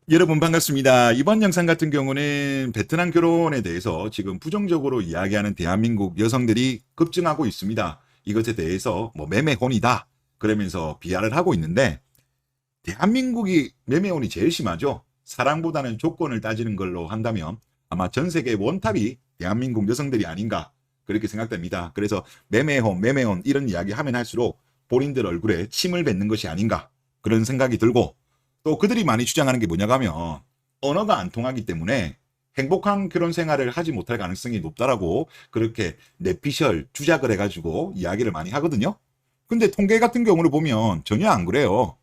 여러분 반갑습니다. 이번 영상 같은 경우는 베트남 결혼에 대해서 지금 부정적으로 이야기하는 대한민국 여성들이 급증하고 있습니다. 이것에 대해서 뭐 매매혼이다 그러면서 비하를 하고 있는데, 대한민국이 매매혼이 제일 심하죠. 사랑보다는 조건을 따지는 걸로 한다면 아마 전 세계 원탑이 대한민국 여성들이 아닌가 그렇게 생각됩니다. 그래서 매매혼 이런 이야기 하면 할수록 본인들 얼굴에 침을 뱉는 것이 아닌가 그런 생각이 들고, 또 그들이 많이 주장하는 게 뭐냐고 하면 언어가 안 통하기 때문에 행복한 결혼 생활을 하지 못할 가능성이 높다라고 그렇게 내피셜 주작을 해가지고 이야기를 많이 하거든요. 근데 통계 같은 경우를 보면 전혀 안 그래요.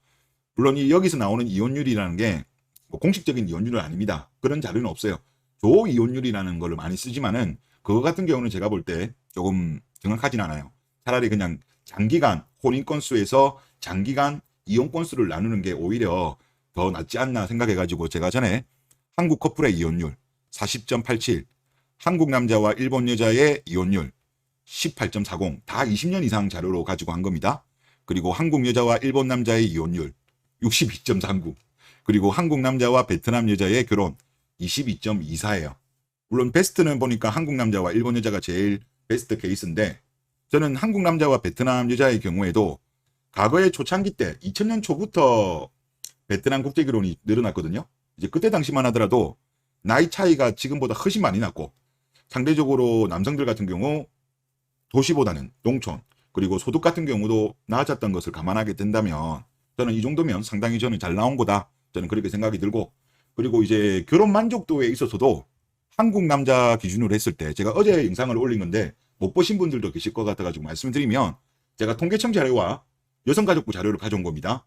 물론 여기서 나오는 이혼율이라는 게 뭐 공식적인 이혼율은 아닙니다. 그런 자료는 없어요. 조이혼율이라는 걸 많이 쓰지만은 그거 같은 경우는 제가 볼 때 조금 정확하진 않아요. 차라리 그냥 장기간 혼인 건수에서 장기간 이혼 건수를 나누는 게 오히려 더 낫지 않나 생각해가지고, 제가 전에 한국 커플의 이혼율 40.87, 한국 남자와 일본 여자의 이혼율 18.40, 다 20년 이상 자료로 가지고 한 겁니다. 그리고 한국 여자와 일본 남자의 이혼율 62.39, 그리고 한국 남자와 베트남 여자의 결혼 22.24예요. 물론 베스트는 보니까 한국 남자와 일본 여자가 제일 베스트 케이스인데, 저는 한국 남자와 베트남 여자의 경우에도 과거의 초창기 때 2000년 초부터 베트남 국제 결혼이 늘어났거든요. 이제 그때 당시만 하더라도 나이 차이가 지금보다 훨씬 많이 났고, 상대적으로 남성들 같은 경우 도시보다는 농촌, 그리고 소득 같은 경우도 나아졌던 것을 감안하게 된다면 저는 이 정도면 상당히 저는 잘 나온 거다, 저는 그렇게 생각이 들고, 그리고 이제 결혼 만족도에 있어서도 한국 남자 기준으로 했을 때, 제가 어제 영상을 올린 건데 못 보신 분들도 계실 것 같아가지고 말씀드리면, 제가 통계청 자료와 여성가족부 자료를 가져온 겁니다.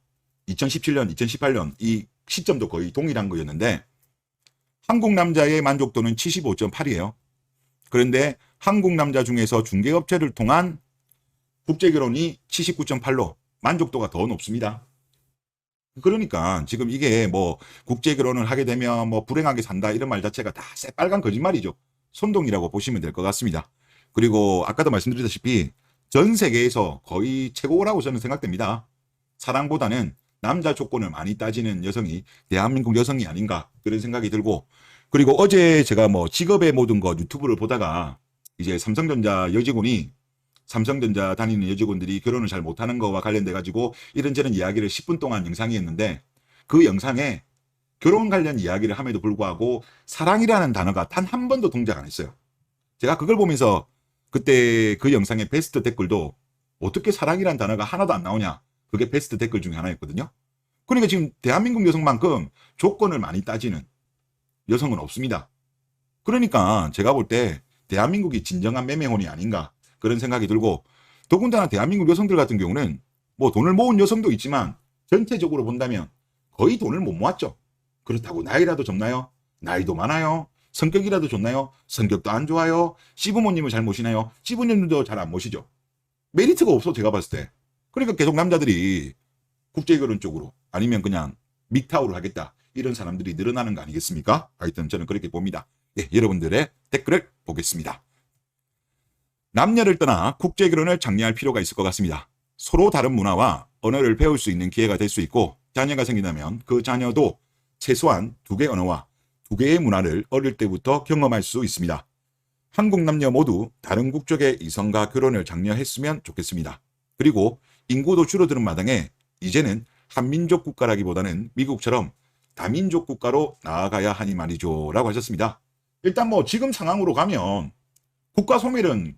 2017년, 2018년 이 시점도 거의 동일한 거였는데, 한국 남자의 만족도는 75.8이에요. 그런데 한국 남자 중에서 중개업체를 통한 국제결혼이 79.8로 만족도가 더 높습니다. 그러니까 지금 이게 뭐 국제결혼을 하게 되면 뭐 불행하게 산다 이런 말 자체가 다 새빨간 거짓말이죠. 선동이라고 보시면 될 것 같습니다. 그리고 아까도 말씀드렸다시피 전 세계에서 거의 최고라고 저는 생각됩니다. 사랑보다는 남자 조건을 많이 따지는 여성이 대한민국 여성이 아닌가 그런 생각이 들고, 그리고 어제 제가 뭐 직업의 모든 것 유튜브를 보다가 이제 삼성전자 다니는 여직원들이 결혼을 잘 못하는 거와 관련돼 가지고 이런저런 이야기를 10분 동안 영상이 했는데, 그 영상에 결혼 관련 이야기를 함에도 불구하고 사랑이라는 단어가 단 한 번도 동작 안 했어요. 제가 그걸 보면서 그때 그 영상의 베스트 댓글도 어떻게 사랑이라는 단어가 하나도 안 나오냐, 그게 베스트 댓글 중에 하나였거든요. 그러니까 지금 대한민국 여성만큼 조건을 많이 따지는 여성은 없습니다. 그러니까 제가 볼 때 대한민국이 진정한 매매혼이 아닌가 그런 생각이 들고, 더군다나 대한민국 여성들 같은 경우는 뭐 돈을 모은 여성도 있지만 전체적으로 본다면 거의 돈을 못 모았죠. 그렇다고 나이라도 젊나요? 나이도 많아요. 성격이라도 좋나요? 성격도 안 좋아요. 시부모님을 잘 모시나요? 시부모님도 잘 안 모시죠. 메리트가 없어 제가 봤을 때. 그러니까 계속 남자들이 국제결혼 쪽으로 아니면 그냥 믹타우를 하겠다 이런 사람들이 늘어나는 거 아니겠습니까? 하여튼 저는 그렇게 봅니다. 예, 여러분들의 댓글을 보겠습니다. 남녀를 떠나 국제결혼을 장려할 필요가 있을 것 같습니다. 서로 다른 문화와 언어를 배울 수 있는 기회가 될 수 있고, 자녀가 생긴다면 그 자녀도 최소한 2개 언어와 2개의 문화를 어릴 때부터 경험할 수 있습니다. 한국 남녀 모두 다른 국적의 이성과 결혼을 장려했으면 좋겠습니다. 그리고 인구도 줄어드는 마당에 이제는 한민족 국가라기보다는 미국처럼 다민족 국가로 나아가야 하니 말이죠 라고 하셨습니다. 일단 뭐 지금 상황으로 가면 국가 소멸은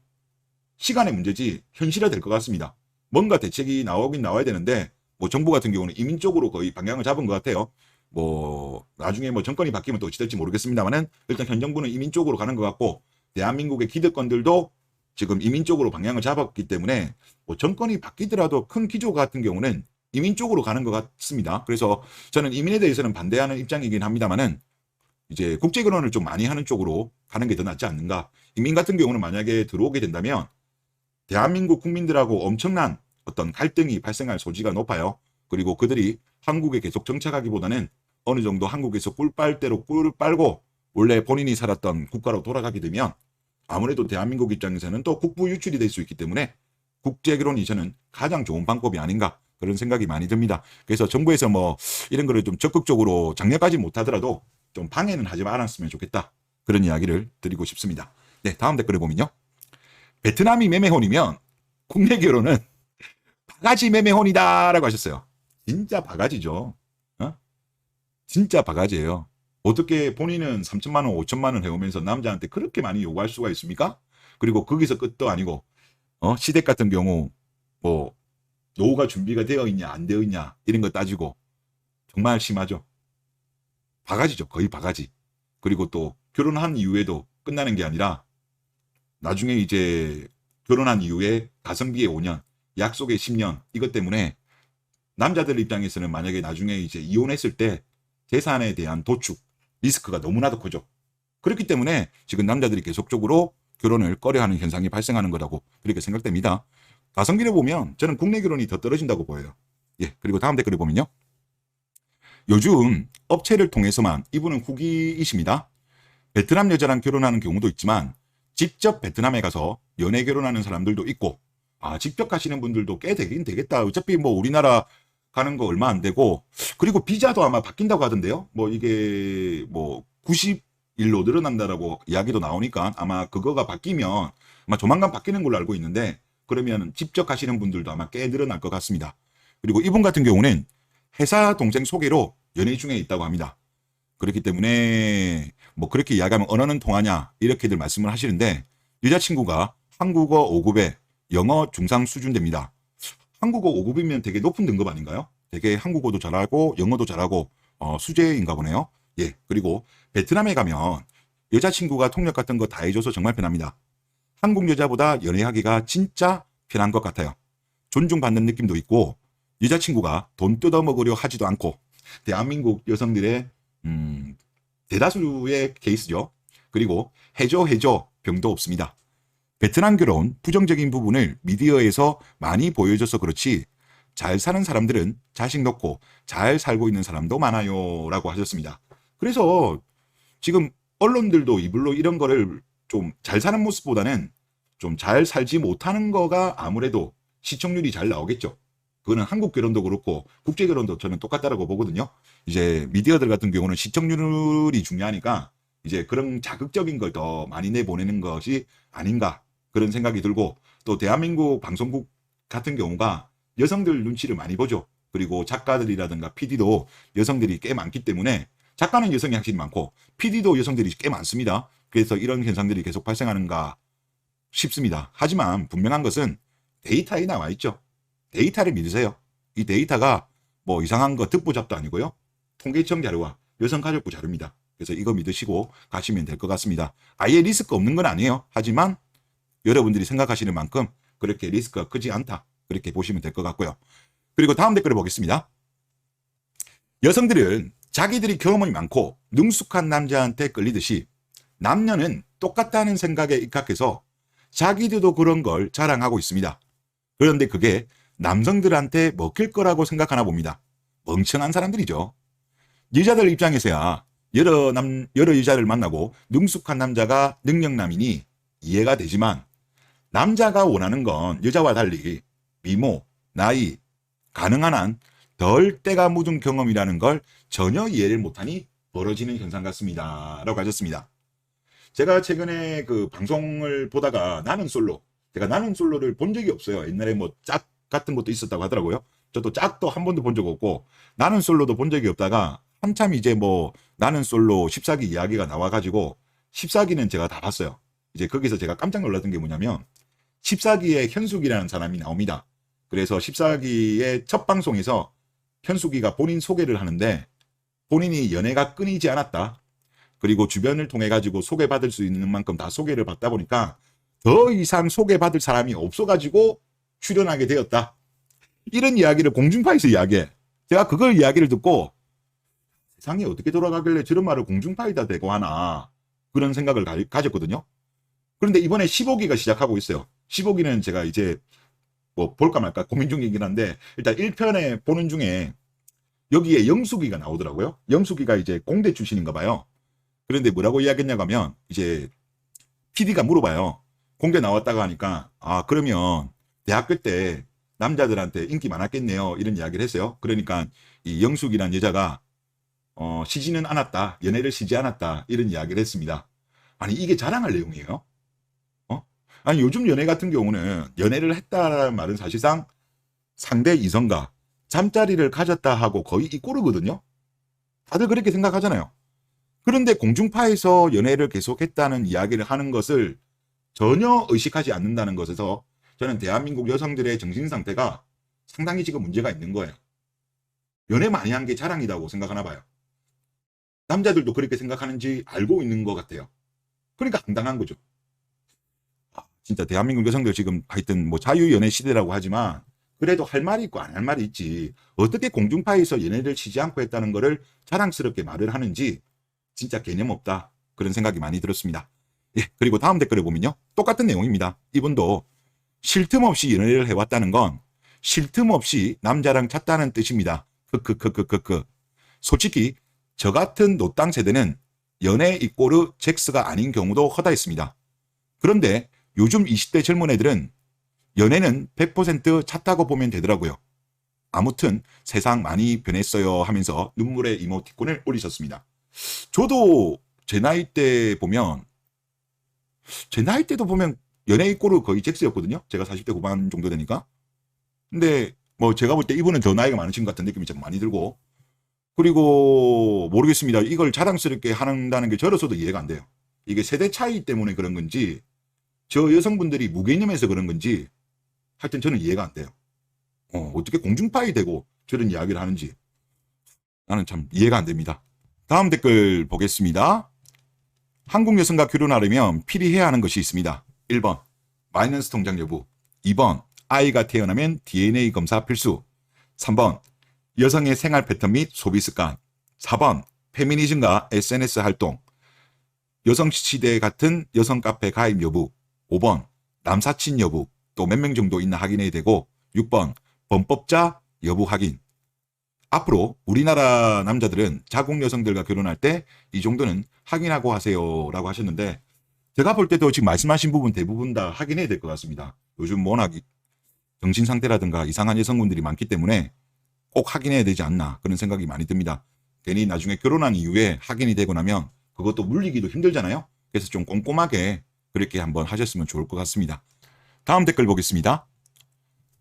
시간의 문제지 현실화 될 것 같습니다. 뭔가 대책이 나오긴 나와야 되는데, 뭐 정부 같은 경우는 이민 쪽으로 거의 방향을 잡은 것 같아요. 뭐 나중에 뭐 정권이 바뀌면 또 어찌 될지 모르겠습니다만은 일단 현 정부는 이민 쪽으로 가는 것 같고, 대한민국의 기득권들도 지금 이민 쪽으로 방향을 잡았기 때문에 뭐 정권이 바뀌더라도 큰 기조 같은 경우는 이민 쪽으로 가는 것 같습니다. 그래서 저는 이민에 대해서는 반대하는 입장이긴 합니다만은 이제 국제결혼을 좀 많이 하는 쪽으로 가는 게 더 낫지 않는가. 이민 같은 경우는 만약에 들어오게 된다면 대한민국 국민들하고 엄청난 어떤 갈등이 발생할 소지가 높아요. 그리고 그들이 한국에 계속 정착하기보다는 어느 정도 한국에서 꿀 빨 대로 꿀을 빨고 원래 본인이 살았던 국가로 돌아가게 되면 아무래도 대한민국 입장에서는 또 국부 유출이 될 수 있기 때문에 국제결혼이 저는 가장 좋은 방법이 아닌가 그런 생각이 많이 듭니다. 그래서 정부에서 뭐 이런 거를 좀 적극적으로 장려까지 못하더라도 좀 방해는 하지 않았으면 좋겠다. 그런 이야기를 드리고 싶습니다. 네, 다음 댓글을 보면요. 베트남이 매매혼이면 국내 결혼은 바가지 매매혼이다라고 하셨어요. 진짜 바가지죠. 어? 진짜 바가지예요. 어떻게 본인은 3천만 원, 5천만 원 해오면서 남자한테 그렇게 많이 요구할 수가 있습니까? 그리고 거기서 끝도 아니고 시댁 같은 경우 뭐 노후가 준비가 되어 있냐 안 되어 있냐 이런 거 따지고 정말 심하죠. 바가지죠. 거의 바가지. 그리고 또 결혼한 이후에도 끝나는 게 아니라 나중에 이제 결혼한 이후에 가성비에 5년, 약속에 10년 이것 때문에 남자들 입장에서는 만약에 나중에 이제 이혼했을 때 재산에 대한 도축 리스크가 너무나도 크죠. 그렇기 때문에 지금 남자들이 계속적으로 결혼을 꺼려하는 현상이 발생하는 거라고 그렇게 생각됩니다. 가성비를 보면 저는 국내 결혼이 더 떨어진다고 보여요. 예, 그리고 다음 댓글을 보면요. 요즘 업체를 통해서만, 이분은 후기이십니다. 베트남 여자랑 결혼하는 경우도 있지만 직접 베트남에 가서 연애 결혼하는 사람들도 있고, 직접 가시는 분들도 꽤 되긴 되겠다. 어차피 뭐 우리나라 가는 거 얼마 안 되고, 그리고 비자도 아마 바뀐다고 하던데요. 뭐 이게 뭐 90일로 늘어난다라고 이야기도 나오니까 아마 그거가 바뀌면 아마 조만간 바뀌는 걸로 알고 있는데, 그러면 직접 가시는 분들도 아마 꽤 늘어날 것 같습니다. 그리고 이분 같은 경우는 회사 동생 소개로 연애 중에 있다고 합니다. 그렇기 때문에 뭐 그렇게 이야기하면 언어는 통하냐 이렇게들 말씀을 하시는데, 여자친구가 한국어 5급에 영어 중상 수준 됩니다. 한국어 5급이면 되게 높은 등급 아닌가요? 되게 한국어도 잘하고 영어도 잘하고 수재인가 보네요. 예, 그리고 베트남에 가면 여자친구가 통역 같은 거 다 해줘서 정말 편합니다. 한국 여자보다 연애하기가 진짜 편한 것 같아요. 존중받는 느낌도 있고, 여자친구가 돈 뜯어먹으려 하지도 않고, 대한민국 여성들의 대다수의 케이스죠. 그리고 해줘 병도 없습니다. 베트남 결혼 부정적인 부분을 미디어에서 많이 보여줘서 그렇지 잘 사는 사람들은 자식 놓고 잘 살고 있는 사람도 많아요 라고 하셨습니다. 그래서 지금 언론들도 이불로 이런 거를 좀 잘 사는 모습보다는 좀 잘 살지 못하는 거가 아무래도 시청률이 잘 나오겠죠. 그거는 한국 결혼도 그렇고 국제 결혼도 저는 똑같다라고 보거든요. 이제 미디어들 같은 경우는 시청률이 중요하니까 이제 그런 자극적인 걸 더 많이 내보내는 것이 아닌가 그런 생각이 들고, 또 대한민국 방송국 같은 경우가 여성들 눈치를 많이 보죠. 그리고 작가들이라든가 PD도 여성들이 꽤 많기 때문에, 작가는 여성이 확실히 많고 PD도 여성들이 꽤 많습니다. 그래서 이런 현상들이 계속 발생하는가 싶습니다. 하지만 분명한 것은 데이터에 나와 있죠. 데이터를 믿으세요. 이 데이터가 뭐 이상한 거 듣보잡도 아니고요. 통계청 자료와 여성가족부 자료입니다. 그래서 이거 믿으시고 가시면 될 것 같습니다. 아예 리스크 없는 건 아니에요. 하지만 여러분들이 생각하시는 만큼 그렇게 리스크가 크지 않다. 그렇게 보시면 될 것 같고요. 그리고 다음 댓글을 보겠습니다. 여성들은 자기들이 경험이 많고 능숙한 남자한테 끌리듯이 남녀는 똑같다는 생각에 입각해서 자기들도 그런 걸 자랑하고 있습니다. 그런데 그게 남성들한테 먹힐 거라고 생각하나 봅니다. 멍청한 사람들이죠. 여자들 입장에서야 여러 여자를 만나고 능숙한 남자가 능력남이니 이해가 되지만, 남자가 원하는 건 여자와 달리 미모, 나이, 가능한 한 덜 때가 묻은 경험이라는 걸 전혀 이해를 못하니 벌어지는 현상 같습니다 라고 하셨습니다. 제가 최근에 그 방송을 보다가 제가 나는 솔로를 본 적이 없어요. 옛날에 뭐 짝 같은 것도 있었다고 하더라고요. 저도 짝도 한 번도 본 적 없고 나는 솔로도 본 적이 없다가 한참 이제 뭐 나는 솔로 14기 이야기가 나와가지고 14기는 제가 다 봤어요. 이제 거기서 제가 깜짝 놀랐던 게 뭐냐면 14기에 현숙이라는 사람이 나옵니다. 그래서 14기의 첫 방송에서 현숙이가 본인 소개를 하는데, 본인이 연애가 끊이지 않았다. 그리고 주변을 통해 가지고 소개받을 수 있는 만큼 다 소개를 받다 보니까 더 이상 소개받을 사람이 없어가지고 출연하게 되었다. 이런 이야기를 공중파에서 이야기해. 제가 그걸 이야기를 듣고 세상이 어떻게 돌아가길래 저런 말을 공중파에다 대고 하나, 그런 생각을 가졌거든요. 그런데 이번에 15기가 시작하고 있어요. 15기는 제가 이제 뭐 볼까 말까 고민 중이긴 한데, 일단 1편에 보는 중에 여기에 영숙이가 나오더라고요. 영숙이가 이제 공대 출신인가 봐요. 그런데 뭐라고 이야기했냐고 하면, 이제 PD가 물어봐요. 공대 나왔다가 하니까 그러면 대학교 때 남자들한테 인기 많았겠네요. 이런 이야기를 했어요. 그러니까 이 영숙이란 여자가 쉬지는 않았다. 연애를 쉬지 않았다. 이런 이야기를 했습니다. 아니 이게 자랑할 내용이에요? 아니 요즘 연애 같은 경우는 연애를 했다라는 말은 사실상 상대 이성과 잠자리를 가졌다 하고 거의 이꼬르거든요. 다들 그렇게 생각하잖아요. 그런데 공중파에서 연애를 계속했다는 이야기를 하는 것을 전혀 의식하지 않는다는 것에서 저는 대한민국 여성들의 정신 상태가 상당히 지금 문제가 있는 거예요. 연애 많이 한 게 자랑이라고 생각하나 봐요. 남자들도 그렇게 생각하는지 알고 있는 것 같아요. 그러니까 황당한 거죠. 진짜 대한민국 여성들 지금 하여튼 뭐 자유연애 시대라고 하지만 그래도 할 말이 있고 안 할 말이 있지. 어떻게 공중파에서 연애를 쉬지 않고 했다는 거를 자랑스럽게 말을 하는지 진짜 개념 없다. 그런 생각이 많이 들었습니다. 예, 그리고 다음 댓글에 보면요. 똑같은 내용입니다. 이분도 쉴 틈 없이 연애를 해왔다는 건 쉴 틈 없이 남자랑 잤다는 뜻입니다. 크크크크크크. 솔직히 저 같은 노땅 세대는 연애 이꼬르 잭스가 아닌 경우도 허다했습니다. 그런데 요즘 20대 젊은 애들은 연애는 100% 찼다고 보면 되더라고요. 아무튼 세상 많이 변했어요 하면서 눈물의 이모티콘을 올리셨습니다. 저도 제 나이 때도 보면 연애 이꼬르 거의 잭스였거든요. 제가 40대 후반 정도 되니까. 근데 뭐 제가 볼 때 이분은 더 나이가 많으신 것 같은 느낌이 좀 많이 들고, 그리고 모르겠습니다. 이걸 자랑스럽게 한다는 게 저로서도 이해가 안 돼요. 이게 세대 차이 때문에 그런 건지 저 여성분들이 무개념해서 그런 건지 하여튼 저는 이해가 안 돼요. 어떻게 공중파이 되고 저런 이야기를 하는지 나는 참 이해가 안 됩니다. 다음 댓글 보겠습니다. 한국 여성과 결혼하려면 필히 해야 하는 것이 있습니다. 1번 마이너스 통장 여부, 2번 아이가 태어나면 DNA 검사 필수, 3번 여성의 생활 패턴 및 소비 습관, 4번 페미니즘과 SNS 활동, 여성시대 같은 여성 카페 가입 여부, 5번 남사친 여부, 또 몇 명 정도 있나 확인해야 되고, 6번 범법자 여부 확인. 앞으로 우리나라 남자들은 자국 여성들과 결혼할 때 이 정도는 확인하고 하세요 라고 하셨는데, 제가 볼 때도 지금 말씀하신 부분 대부분 다 확인해야 될 것 같습니다. 요즘 워낙 정신 상태라든가 이상한 여성분들이 많기 때문에 꼭 확인해야 되지 않나 그런 생각이 많이 듭니다. 괜히 나중에 결혼한 이후에 확인이 되고 나면 그것도 물리기도 힘들잖아요. 그래서 좀 꼼꼼하게 그렇게 한번 하셨으면 좋을 것 같습니다. 다음 댓글 보겠습니다.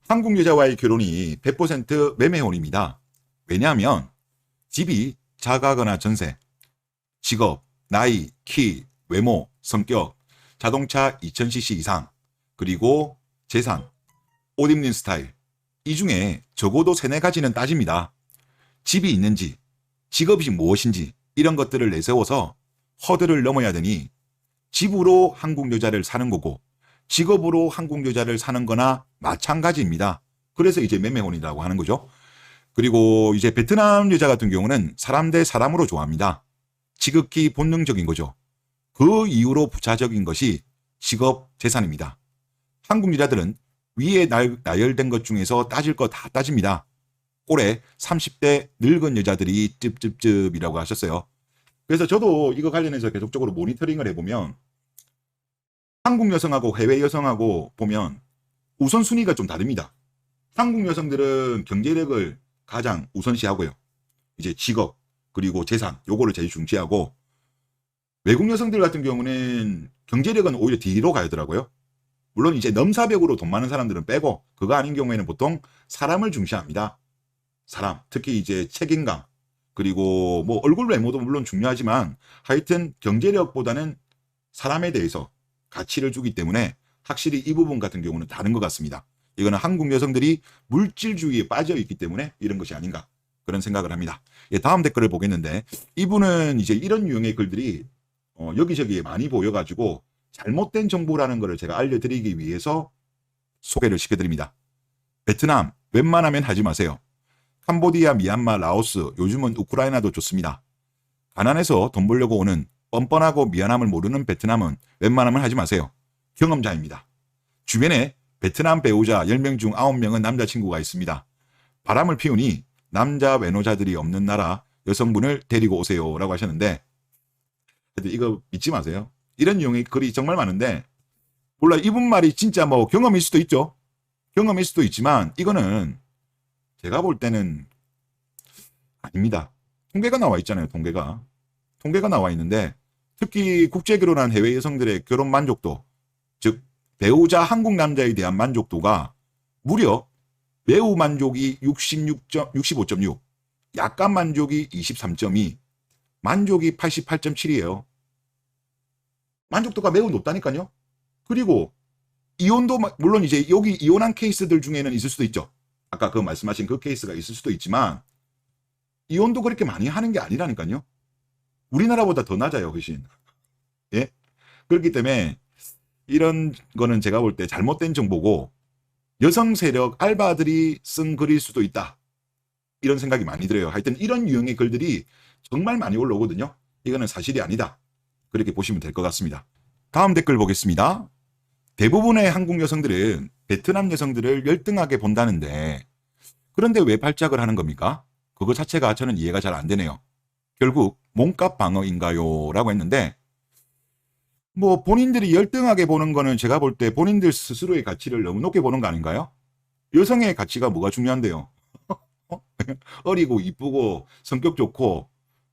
한국 여자와의 결혼이 100% 매매혼입니다. 왜냐하면 집이 작아거나 전세, 직업, 나이, 키, 외모, 성격, 자동차 2000cc 이상, 그리고 재산, 옷 입는 스타일, 이 중에 적어도 3-4가지는 따집니다. 집이 있는지, 직업이 무엇인지 이런 것들을 내세워서 허들을 넘어야 되니 집으로 한국 여자를 사는 거고 직업으로 한국 여자를 사는 거나 마찬가지입니다. 그래서 이제 매매혼이라고 하는 거죠. 그리고 이제 베트남 여자 같은 경우는 사람 대 사람으로 좋아합니다. 지극히 본능적인 거죠. 그 이후로 부차적인 것이 직업, 재산입니다. 한국 여자들은 위에 나열된 것 중에서 따질 거 다 따집니다. 올해 30대 늙은 여자들이 찝찝찝이라고 하셨어요. 그래서 저도 이거 관련해서 계속적으로 모니터링을 해보면 한국 여성하고 해외 여성하고 보면 우선순위가 좀 다릅니다. 한국 여성들은 경제력을 가장 우선시하고요. 이제 직업, 그리고 재산, 요거를 제일 중시하고, 외국 여성들 같은 경우는 경제력은 오히려 뒤로 가더라고요. 물론 이제 넘사벽으로 돈 많은 사람들은 빼고, 그거 아닌 경우에는 보통 사람을 중시합니다. 사람, 특히 이제 책임감, 그리고 뭐 얼굴 외모도 물론 중요하지만 하여튼 경제력보다는 사람에 대해서 가치를 주기 때문에 확실히 이 부분 같은 경우는 다른 것 같습니다. 이거는 한국 여성들이 물질주의에 빠져 있기 때문에 이런 것이 아닌가 그런 생각을 합니다. 예, 다음 댓글을 보겠는데, 이분은 이제 이런 유형의 글들이 여기저기에 많이 보여가지고 잘못된 정보라는 것을 제가 알려드리기 위해서 소개를 시켜드립니다. 베트남 웬만하면 하지 마세요. 캄보디아, 미얀마, 라오스, 요즘은 우크라이나도 좋습니다. 가난해서 돈 벌려고 오는 뻔뻔하고 미안함을 모르는 베트남은 웬만하면 하지 마세요. 경험자입니다. 주변에 베트남 배우자 10명 중 9명은 남자친구가 있습니다. 바람을 피우니 남자 외노자들이 없는 나라 여성분을 데리고 오세요 라고 하셨는데, 이거 믿지 마세요. 이런 유형의 글이 정말 많은데, 몰라 이분 말이 진짜 뭐 경험일 수도 있죠. 경험일 수도 있지만 이거는 제가 볼 때는 아닙니다. 통계가 나와 있잖아요. 통계가 나와 있는데 특히 국제 결혼한 해외 여성들의 결혼 만족도, 즉 배우자 한국 남자에 대한 만족도가 무려 매우 만족이 65.6, 약간 만족이 23.2, 만족이 88.7이에요. 만족도가 매우 높다니까요. 그리고 이혼도 물론 이제 여기 이혼한 케이스들 중에는 있을 수도 있죠. 아까 그 말씀하신 그 케이스가 있을 수도 있지만 이혼도 그렇게 많이 하는 게 아니라니까요. 우리나라보다 더 낮아요, 훨씬. 예? 그렇기 때문에 이런 거는 제가 볼 때 잘못된 정보고 여성 세력 알바들이 쓴 글일 수도 있다. 이런 생각이 많이 들어요. 하여튼 이런 유형의 글들이 정말 많이 올라오거든요. 이거는 사실이 아니다. 그렇게 보시면 될 것 같습니다. 다음 댓글 보겠습니다. 대부분의 한국 여성들은 베트남 여성들을 열등하게 본다는데 그런데 왜 발작을 하는 겁니까? 그거 자체가 저는 이해가 잘 안 되네요. 결국 몸값 방어인가요? 라고 했는데 뭐 본인들이 열등하게 보는 거는 제가 볼 때 본인들 스스로의 가치를 너무 높게 보는 거 아닌가요? 여성의 가치가 뭐가 중요한데요? 어리고 이쁘고 성격 좋고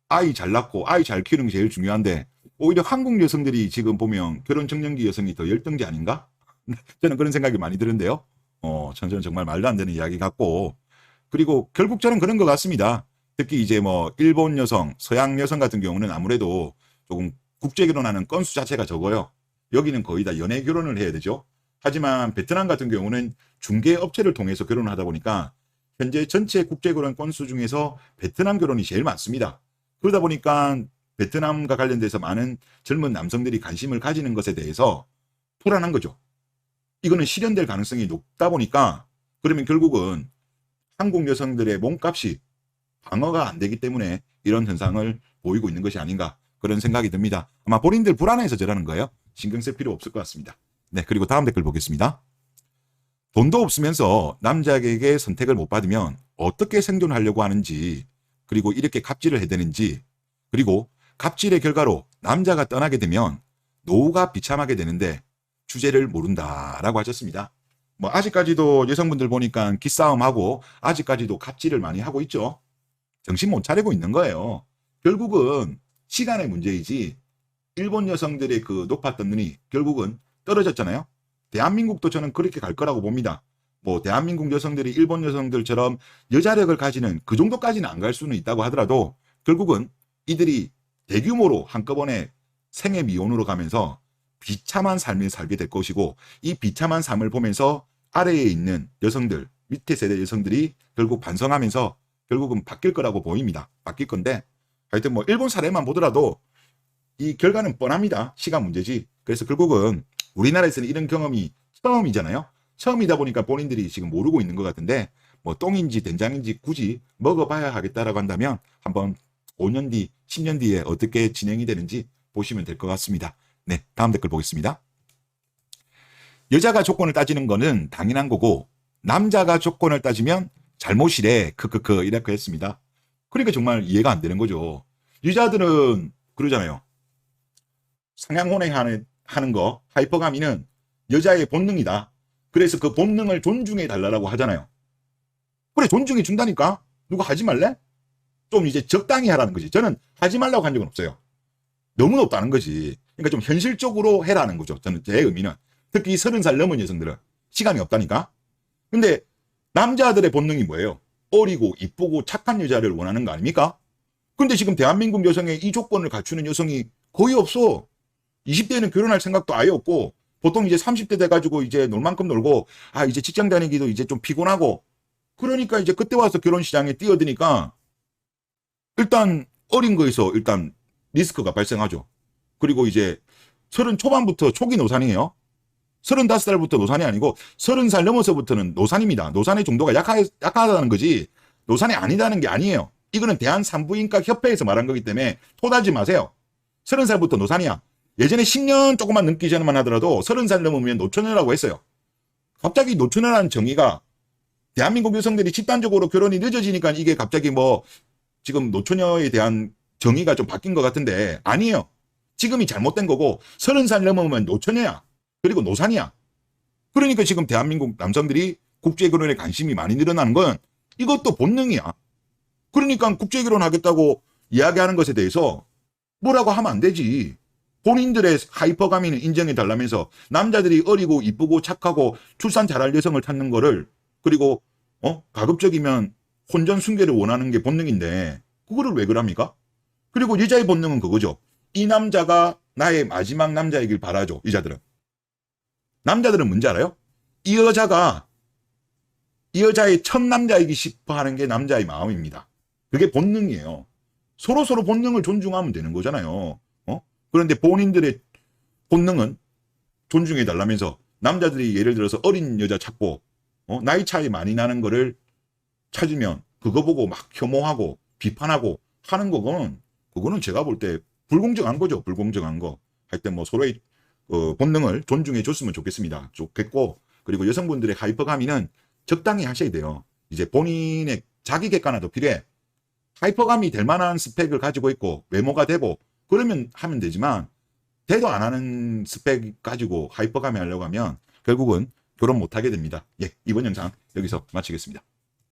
아이 잘 낳고 아이 잘 키우는 게 제일 중요한데 오히려 한국 여성들이 지금 보면 결혼 정년기 여성이 더 열등지 아닌가? 저는 그런 생각이 많이 드는데요. 저는 정말 말도 안 되는 이야기 같고 그리고 결국 저는 그런 것 같습니다. 특히 이제 뭐 일본 여성, 서양 여성 같은 경우는 아무래도 조금 국제 결혼하는 건수 자체가 적어요. 여기는 거의 다 연애 결혼을 해야 되죠. 하지만 베트남 같은 경우는 중개 업체를 통해서 결혼을 하다 보니까 현재 전체 국제 결혼 건수 중에서 베트남 결혼이 제일 많습니다. 그러다 보니까 베트남과 관련돼서 많은 젊은 남성들이 관심을 가지는 것에 대해서 불안한 거죠. 이거는 실현될 가능성이 높다 보니까 그러면 결국은 한국 여성들의 몸값이 방어가 안 되기 때문에 이런 현상을 보이고 있는 것이 아닌가 그런 생각이 듭니다. 아마 본인들 불안해서 저러는 거예요. 신경 쓸 필요 없을 것 같습니다. 네, 그리고 다음 댓글 보겠습니다. 돈도 없으면서 남자에게 선택을 못 받으면 어떻게 생존하려고 하는지 그리고 이렇게 갑질을 해대는지 그리고 갑질의 결과로 남자가 떠나게 되면 노후가 비참하게 되는데 주제를 모른다라고 하셨습니다. 뭐 아직까지도 여성분들 보니까 기싸움하고 아직까지도 갑질을 많이 하고 있죠. 정신 못 차리고 있는 거예요. 결국은 시간의 문제이지 일본 여성들의 그 높았던 눈이 결국은 떨어졌잖아요. 대한민국도 저는 그렇게 갈 거라고 봅니다. 뭐 대한민국 여성들이 일본 여성들처럼 여자력을 가지는 그 정도까지는 안 갈 수는 있다고 하더라도 결국은 이들이 대규모로 한꺼번에 생애 미혼으로 가면서 비참한 삶을 살게 될 것이고 이 비참한 삶을 보면서 아래에 있는 여성들, 밑에 세대 여성들이 결국 반성하면서 결국은 바뀔 거라고 보입니다. 바뀔 건데 하여튼 뭐 일본 사례만 보더라도 이 결과는 뻔합니다. 시간 문제지. 그래서 결국은 우리나라에서는 이런 경험이 처음이잖아요. 처음이다 보니까 본인들이 지금 모르고 있는 것 같은데 뭐 똥인지 된장인지 굳이 먹어봐야 하겠다라고 한다면 한번 5년 뒤, 10년 뒤에 어떻게 진행이 되는지 보시면 될 것 같습니다. 네, 다음 댓글 보겠습니다. 여자가 조건을 따지는 거는 당연한 거고 남자가 조건을 따지면 잘못이래. 크크크 이렇게 했습니다. 그러니까 정말 이해가 안 되는 거죠. 여자들은 그러잖아요. 상향혼애 하는 거, 하이퍼가미는 여자의 본능이다. 그래서 그 본능을 존중해 달라고 하잖아요. 그래, 존중해 준다니까? 누가 하지 말래? 좀 이제 적당히 하라는 거지. 저는 하지 말라고 한 적은 없어요. 너무 높다는 거지. 그러니까 좀 현실적으로 해라는 거죠. 저는 제 의미는. 특히 30살 넘은 여성들은 시간이 없다니까. 근데 남자들의 본능이 뭐예요? 어리고 이쁘고 착한 여자를 원하는 거 아닙니까? 근데 지금 대한민국 여성의 이 조건을 갖추는 여성이 거의 없어. 20대에는 결혼할 생각도 아예 없고 보통 이제 30대 돼가지고 이제 놀 만큼 놀고 이제 직장 다니기도 이제 좀 피곤하고 그러니까 이제 그때 와서 결혼 시장에 뛰어드니까 일단 어린 거에서 일단 리스크가 발생하죠. 그리고 이제 30 초반부터 초기 노산이에요. 35살부터 노산이 아니고 30살 넘어서부터는 노산입니다. 노산의 정도가 약하다는 거지 노산이 아니다는 게 아니에요. 이거는 대한산부인과 협회에서 말한 거기 때문에 토달지 마세요. 30살부터 노산이야. 예전에 10년 조금만 넘기 전에만 하더라도 30살 넘으면 노처녀라고 했어요. 갑자기 노처녀라는 정의가 대한민국 여성들이 집단적으로 결혼이 늦어지니까 이게 갑자기 뭐 지금 노처녀에 대한 정의가 좀 바뀐 것 같은데 아니에요. 지금이 잘못된 거고 30살 넘으면 노처녀야. 그리고 노산이야. 그러니까 지금 대한민국 남성들이 국제 결혼에 관심이 많이 늘어나는 건 이것도 본능이야. 그러니까 국제 결혼하겠다고 이야기하는 것에 대해서 뭐라고 하면 안 되지. 본인들의 하이퍼가미는 인정해 달라면서 남자들이 어리고 이쁘고 착하고 출산 잘할 여성을 찾는 거를, 그리고 가급적이면 혼전 순결을 원하는 게 본능인데 그거를 왜 그럽니까? 그리고 여자의 본능은 그거죠. 이 남자가 나의 마지막 남자이길 바라죠. 여자들은. 남자들은 뭔지 알아요? 이 여자가 이 여자의 첫 남자이기 싶어 하는 게 남자의 마음입니다. 그게 본능이에요. 서로 본능을 존중하면 되는 거잖아요. 그런데 본인들의 본능은 존중해 달라면서 남자들이 예를 들어서 어린 여자 찾고 나이 차이 많이 나는 거를 찾으면 그거 보고 막 혐오하고 비판하고 하는 그거는 제가 볼 때 불공정한 거죠. 불공정한 거. 하여튼 뭐 서로의 본능을 존중해 줬으면 좋겠고, 그리고 여성분들의 하이퍼가미는 적당히 하셔야 돼요. 이제 본인의 자기 객관화도 필요해. 하이퍼감이 될 만한 스펙을 가지고 있고 외모가 되고 그러면 하면 되지만, 대도 안 하는 스펙 가지고 하이퍼감이 하려고 하면 결국은 결혼 못 하게 됩니다. 예, 이번 영상 여기서 마치겠습니다.